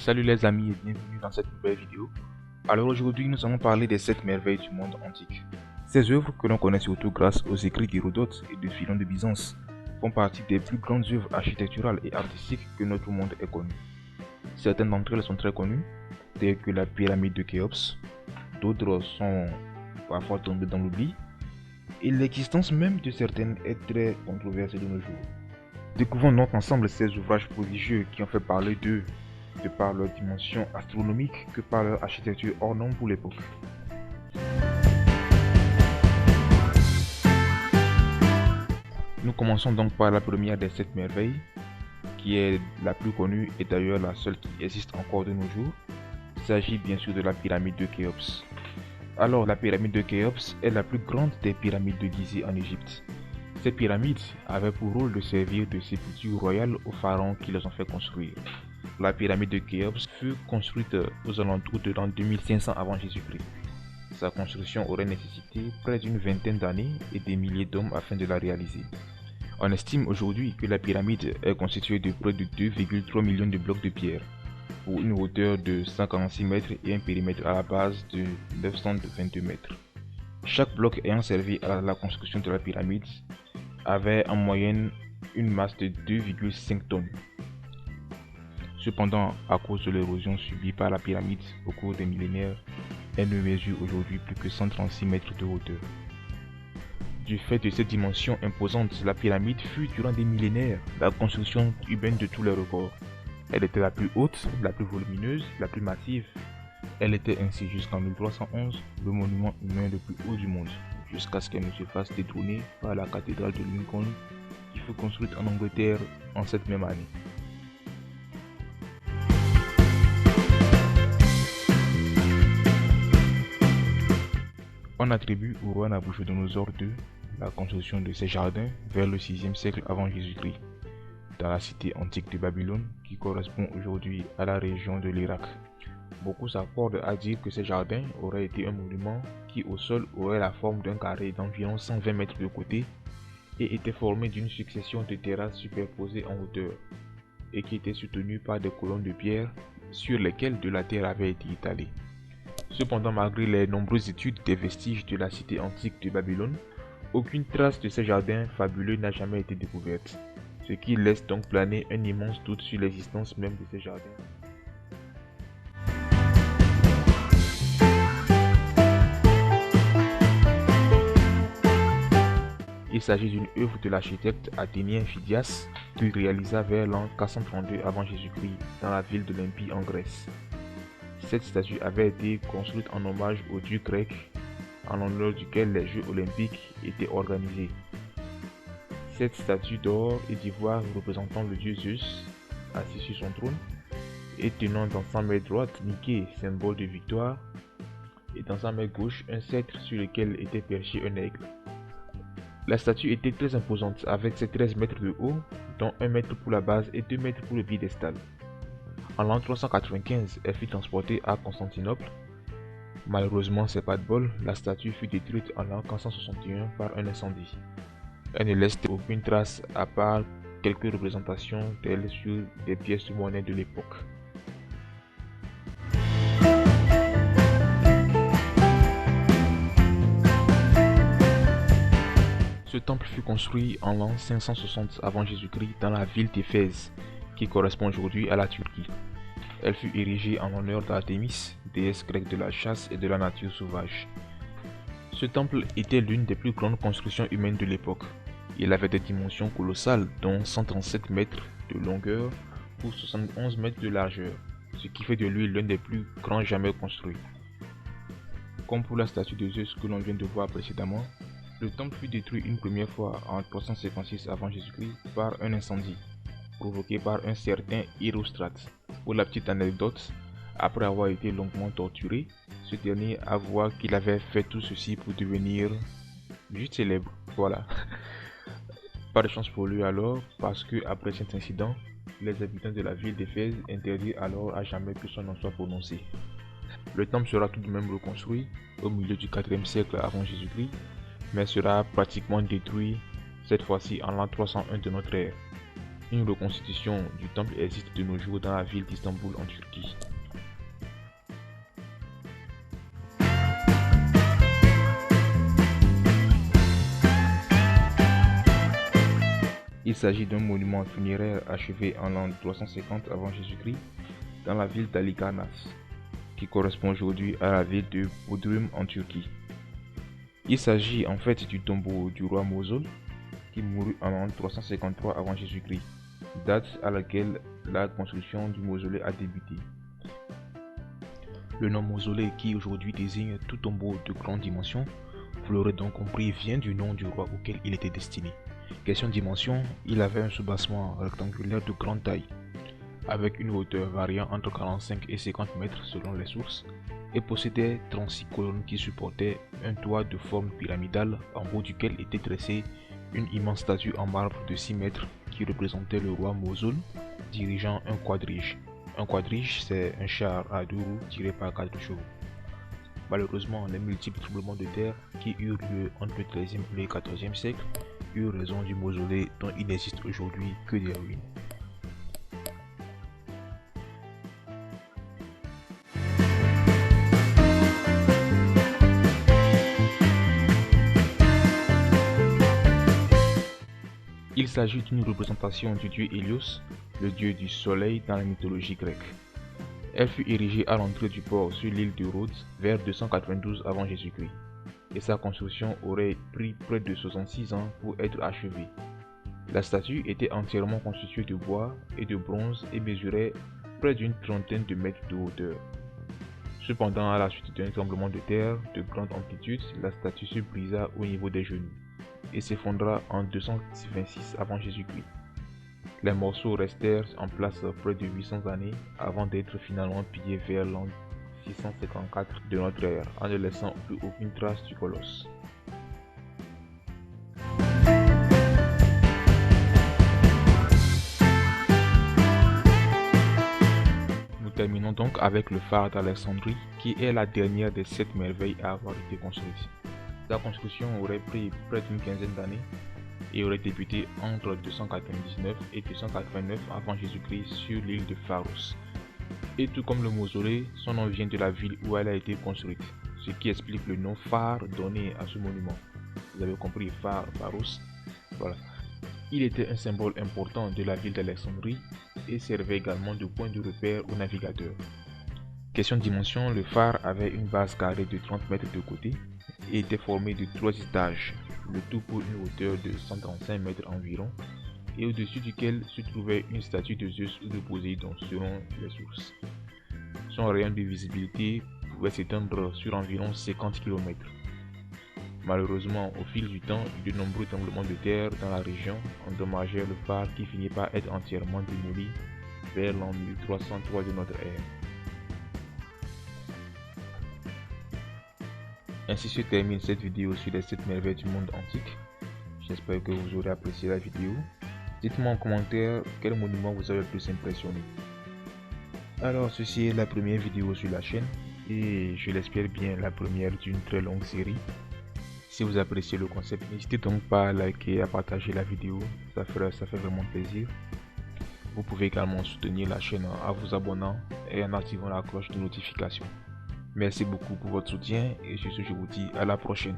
Salut les amis et bienvenue dans cette nouvelle vidéo. Alors aujourd'hui nous allons parler des 7 merveilles du monde antique. Ces œuvres que l'on connaît surtout grâce aux écrits d'Hérodote et de Philon de Byzance font partie des plus grandes œuvres architecturales et artistiques que notre monde ait connues. Certaines d'entre elles sont très connues, telles que la pyramide de Khéops, d'autres sont parfois tombées dans l'oubli, et l'existence même de certaines est très controversée de nos jours. Découvrons donc ensemble ces ouvrages prodigieux qui ont fait parler d'eux de par leur dimension astronomique que par leur architecture hors norme pour l'époque. Nous commençons donc par la première des 7 merveilles, qui est la plus connue et d'ailleurs la seule qui existe encore de nos jours. Il s'agit bien sûr de la pyramide de Khéops. Alors la pyramide de Khéops est la plus grande des pyramides de Gizeh en Égypte. Ces pyramides avaient pour rôle de servir de sépulture royale aux pharaons qui les ont fait construire. La pyramide de Khéops fut construite aux alentours de l'an 2500 avant Jésus-Christ. Sa construction aurait nécessité près d'une vingtaine d'années et des milliers d'hommes afin de la réaliser. On estime aujourd'hui que la pyramide est constituée de près de 2,3 millions de blocs de pierre, pour une hauteur de 146 mètres et un périmètre à la base de 922 mètres. Chaque bloc ayant servi à la construction de la pyramide avait en moyenne une masse de 2,5 tonnes. Cependant, à cause de l'érosion subie par la pyramide au cours des millénaires, elle ne mesure aujourd'hui plus que 136 mètres de hauteur. Du fait de cette dimension imposante, la pyramide fut durant des millénaires la construction humaine de tous les records. Elle était la plus haute, la plus volumineuse, la plus massive. Elle était ainsi jusqu'en 1311 le monument humain le plus haut du monde, jusqu'à ce qu'elle ne se fasse détrôner par la cathédrale de Lincoln qui fut construite en Angleterre en cette même année. On attribue au roi Nabuchodonosor II la construction de ces jardins vers le 6e siècle avant Jésus-Christ, dans la cité antique de Babylone qui correspond aujourd'hui à la région de l'Irak. Beaucoup s'accordent à dire que ces jardins auraient été un monument qui au sol aurait la forme d'un carré d'environ 120 mètres de côté et était formé d'une succession de terrasses superposées en hauteur et qui étaient soutenues par des colonnes de pierre sur lesquelles de la terre avait été étalée. Cependant, malgré les nombreuses études des vestiges de la cité antique de Babylone, aucune trace de ces jardins fabuleux n'a jamais été découverte, ce qui laisse donc planer un immense doute sur l'existence même de ces jardins. Il s'agit d'une œuvre de l'architecte athénien Phidias qu'il réalisa vers l'an 432 avant Jésus-Christ dans la ville d'Olympie en Grèce. Cette statue avait été construite en hommage au dieu grec en l'honneur duquel les Jeux olympiques étaient organisés. Cette statue d'or et d'ivoire représentant le dieu Zeus, assis sur son trône, et tenant dans sa main droite Niké, symbole de victoire, et dans sa main gauche un sceptre sur lequel était perché un aigle. La statue était très imposante avec ses 13 mètres de haut, dont 1 mètre pour la base et 2 mètres pour le piédestal. En l'an 395, elle fut transportée à Constantinople. Malheureusement, c'est pas de bol, la statue fut détruite en l'an 461 par un incendie. Elle ne laisse aucune trace à part quelques représentations d'elle sur des pièces de monnaie de l'époque. Ce temple fut construit en l'an 560 avant Jésus-Christ dans la ville d'Éphèse, qui correspond aujourd'hui à la Turquie. Elle fut érigée en l'honneur d'Artémis, déesse grecque de la chasse et de la nature sauvage. Ce temple était l'une des plus grandes constructions humaines de l'époque. Il avait des dimensions colossales, dont 137 mètres de longueur pour 71 mètres de largeur, ce qui fait de lui l'un des plus grands jamais construits. Comme pour la statue de Zeus que l'on vient de voir précédemment, le temple fut détruit une première fois en 356 avant Jésus-Christ par un incendie, provoqué par un certain Hérostrate. Pour la petite anecdote, après avoir été longuement torturé, ce dernier avoua qu'il avait fait tout ceci pour devenir juste célèbre. Voilà. Pas de chance pour lui alors, parce que après cet incident, les habitants de la ville d'Éphèse interdirent alors à jamais que son nom soit prononcé. Le temple sera tout de même reconstruit au milieu du 4e siècle avant Jésus-Christ, mais sera pratiquement détruit cette fois-ci en l'an 301 de notre ère. Une reconstitution du temple existe de nos jours dans la ville d'Istanbul en Turquie. Il s'agit d'un monument funéraire achevé en l'an 350 avant Jésus-Christ dans la ville d'Halikarnas, qui correspond aujourd'hui à la ville de Bodrum en Turquie. Il s'agit en fait du tombeau du roi Mosul qui mourut en l'an 353 avant Jésus-Christ, date à laquelle la construction du mausolée a débuté. Le nom mausolée, qui aujourd'hui désigne tout tombeau de grande dimension, vous l'aurez donc compris, vient du nom du roi auquel il était destiné. Question de dimension, il avait un soubassement rectangulaire de grande taille, avec une hauteur variant entre 45 et 50 mètres selon les sources, et possédait 36 colonnes qui supportaient un toit de forme pyramidale en haut duquel était dressée une immense statue en marbre de 6 mètres qui représentait le roi Mosul dirigeant un quadrige. Un quadrige, c'est un char à 2 roues tiré par 4 chevaux. Malheureusement, les multiples tremblements de terre qui eurent lieu entre le XIIIe et le XIVe siècle eurent raison du mausolée dont il n'existe aujourd'hui que des ruines. Il s'agit d'une représentation du dieu Hélios, le dieu du soleil dans la mythologie grecque. Elle fut érigée à l'entrée du port sur l'île de Rhodes vers 292 avant Jésus-Christ, et sa construction aurait pris près de 66 ans pour être achevée. La statue était entièrement constituée de bois et de bronze et mesurait près d'une trentaine de mètres de hauteur. Cependant, à la suite d'un tremblement de terre de grande amplitude, la statue se brisa au niveau des genoux et s'effondra en 226 avant Jésus-Christ. Les morceaux restèrent en place près de 800 années avant d'être finalement pillés vers l'an 654 de notre ère, en ne laissant plus aucune trace du colosse. Nous terminons donc avec le phare d'Alexandrie, qui est la dernière des 7 merveilles à avoir été construite. Sa construction aurait pris près d'une quinzaine d'années et aurait débuté entre 299 et 289 avant Jésus-Christ sur l'île de Pharos. Et tout comme le mausolée, son nom vient de la ville où elle a été construite, ce qui explique le nom phare donné à ce monument. Vous avez compris, phare, Pharos. Voilà. Il était un symbole important de la ville d'Alexandrie et servait également de point de repère aux navigateurs. Question de dimension, le phare avait une base carrée de 30 mètres de côté et était formé de 3 étages, le tout pour une hauteur de 135 mètres environ, et au-dessus duquel se trouvait une statue de Zeus ou de Poséidon selon les sources. Son rayon de visibilité pouvait s'étendre sur environ 50 km. Malheureusement, au fil du temps, de nombreux tremblements de terre dans la région endommagèrent le phare qui finit par être entièrement démoli vers l'an 1303 de notre ère. Ainsi se termine cette vidéo sur les 7 merveilles du monde antique. J'espère que vous aurez apprécié la vidéo. Dites-moi en commentaire quel monument vous avez le plus impressionné. Alors ceci est la première vidéo sur la chaîne et je l'espère bien la première d'une très longue série. Si vous appréciez le concept, n'hésitez donc pas à liker et à partager la vidéo, ça fait vraiment plaisir. Vous pouvez également soutenir la chaîne en vous abonnant et en activant la cloche de notification. Merci beaucoup pour votre soutien et sur ce je vous dis à la prochaine.